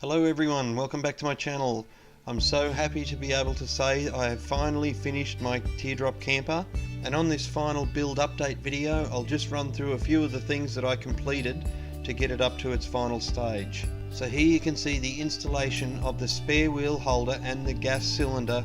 Hello everyone, welcome back to my channel. I'm so happy to be able to say I have finally finished my Teardrop camper, and on this final build update video I'll just run through a few of the things that I completed to get it up to its final stage. So here you can see the installation of the spare wheel holder and the gas cylinder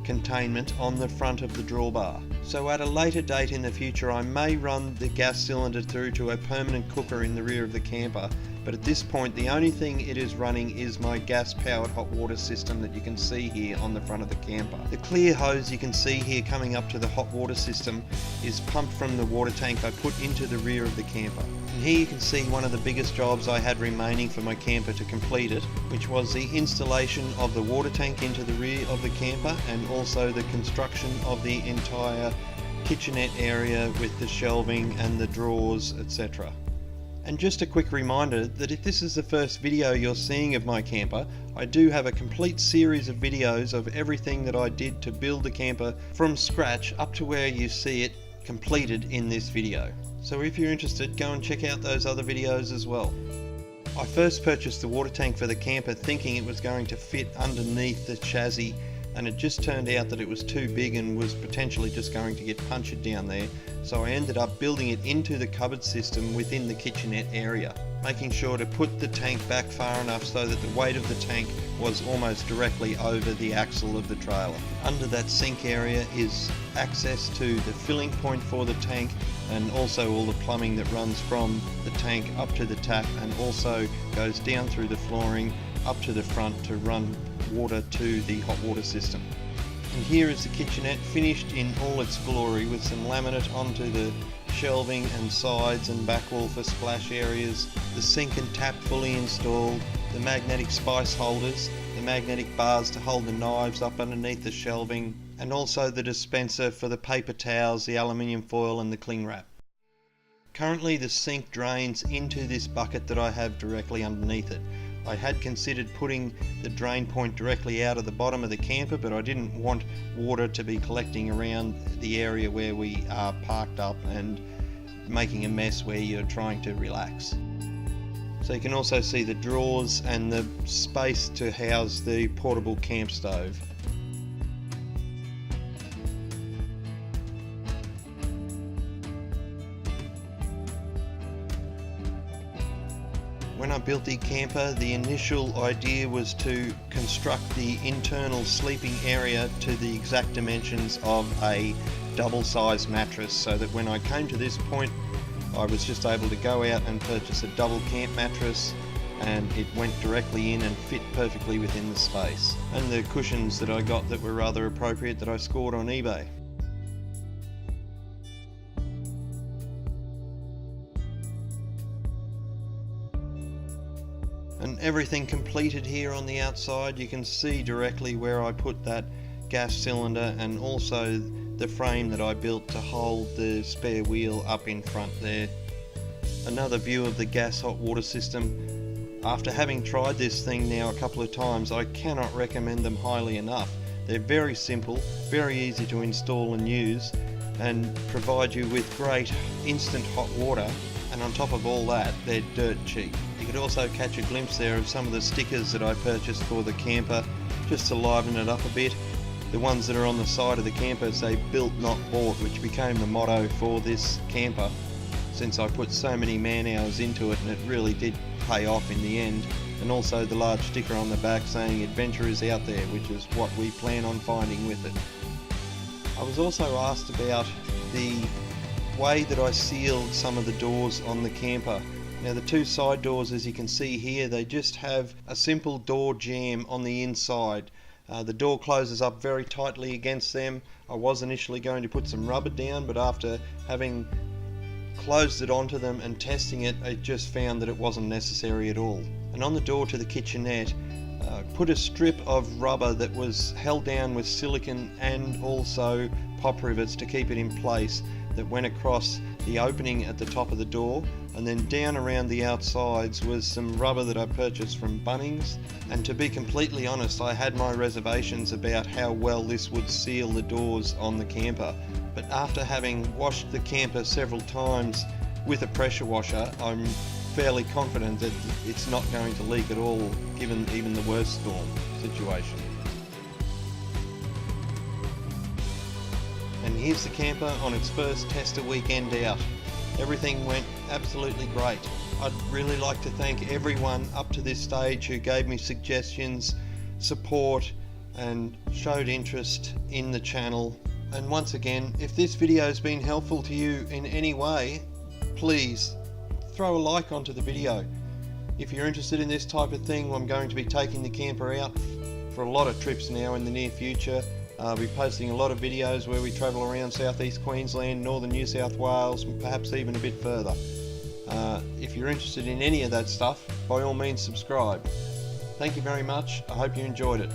containment on the front of the drawbar. So at a later date in the future I may run the gas cylinder through to a permanent cooker in the rear of the camper, but at this point the only thing it is running is my gas powered hot water system that you can see here on the front of the camper. The clear hose you can see here coming up to the hot water system is pumped from the water tank I put into the rear of the camper. And here you can see one of the biggest jobs I had remaining for my camper to complete it, which was the installation of the water tank into the rear of the camper and also the construction of the entire kitchenette area with the shelving and the drawers, etc. And just a quick reminder that if this is the first video you're seeing of my camper, I do have a complete series of videos of everything that I did to build the camper from scratch up to where you see it completed in this video. So if you're interested, go and check out those other videos as well. I first purchased the water tank for the camper thinking it was going to fit underneath the chassis, and it just turned out that it was too big and was potentially just going to get punctured down there, so I ended up building it into the cupboard system within the kitchenette area, making sure to put the tank back far enough so that the weight of the tank was almost directly over the axle of the trailer. Under that sink area is access to the filling point for the tank, and also all the plumbing that runs from the tank up to the tap and also goes down through the flooring up to the front to run water to the hot water system. And here is the kitchenette finished in all its glory with some laminate onto the shelving and sides and back wall for splash areas, the sink and tap fully installed, the magnetic spice holders, the magnetic bars to hold the knives up underneath the shelving, and also the dispenser for the paper towels, the aluminium foil and the cling wrap. Currently the sink drains into this bucket that I have directly underneath it. I had considered putting the drain point directly out of the bottom of the camper, but I didn't want water to be collecting around the area where we are parked up and making a mess where you're trying to relax. So you can also see the drawers and the space to house the portable camp stove. When I built the camper, the initial idea was to construct the internal sleeping area to the exact dimensions of a double-sized mattress, so that when I came to this point I was just able to go out and purchase a double camp mattress, and it went directly in and fit perfectly within the space. And the cushions that I got that were rather appropriate that I scored on eBay. And everything completed here on the outside. You can see directly where I put that gas cylinder and also the frame that I built to hold the spare wheel up in front there. Another view of the gas hot water system. After having tried this thing now a couple of times, I cannot recommend them highly enough. They're very simple, very easy to install and use, and provide you with great instant hot water. And on top of all that, they're dirt cheap. You could also catch a glimpse there of some of the stickers that I purchased for the camper just to liven it up a bit. The ones that are on the side of the camper say "Built Not Bought," which became the motto for this camper since I put so many man hours into it, and it really did pay off in the end. And also the large sticker on the back saying "Adventure is out there," which is what we plan on finding with it. I was also asked about the way that I sealed some of the doors on the camper. Now the two side doors, as you can see here, they just have a simple door jamb on the inside. The door closes up very tightly against them. I was initially going to put some rubber down, but after having closed it onto them and testing it, I just found that it wasn't necessary at all. And on the door to the kitchenette, put a strip of rubber that was held down with silicone and also pop rivets to keep it in place, that went across the opening at the top of the door, and then down around the outsides was some rubber that I purchased from Bunnings. And to be completely honest, I had my reservations about how well this would seal the doors on the camper, but after having washed the camper several times with a pressure washer, I'm fairly confident that it's not going to leak at all, given even the worst storm situation. And here's the camper on its first tester weekend out. Everything went absolutely great. I'd really like to thank everyone up to this stage who gave me suggestions, support, and showed interest in the channel. And once again, if this video has been helpful to you in any way, please throw a like onto the video. If you're interested in this type of thing, I'm going to be taking the camper out for a lot of trips now in the near future. I'll be posting a lot of videos where we travel around southeast Queensland, northern New South Wales, and perhaps even a bit further. If you're interested in any of that stuff, by all means subscribe. Thank you very much. I hope you enjoyed it.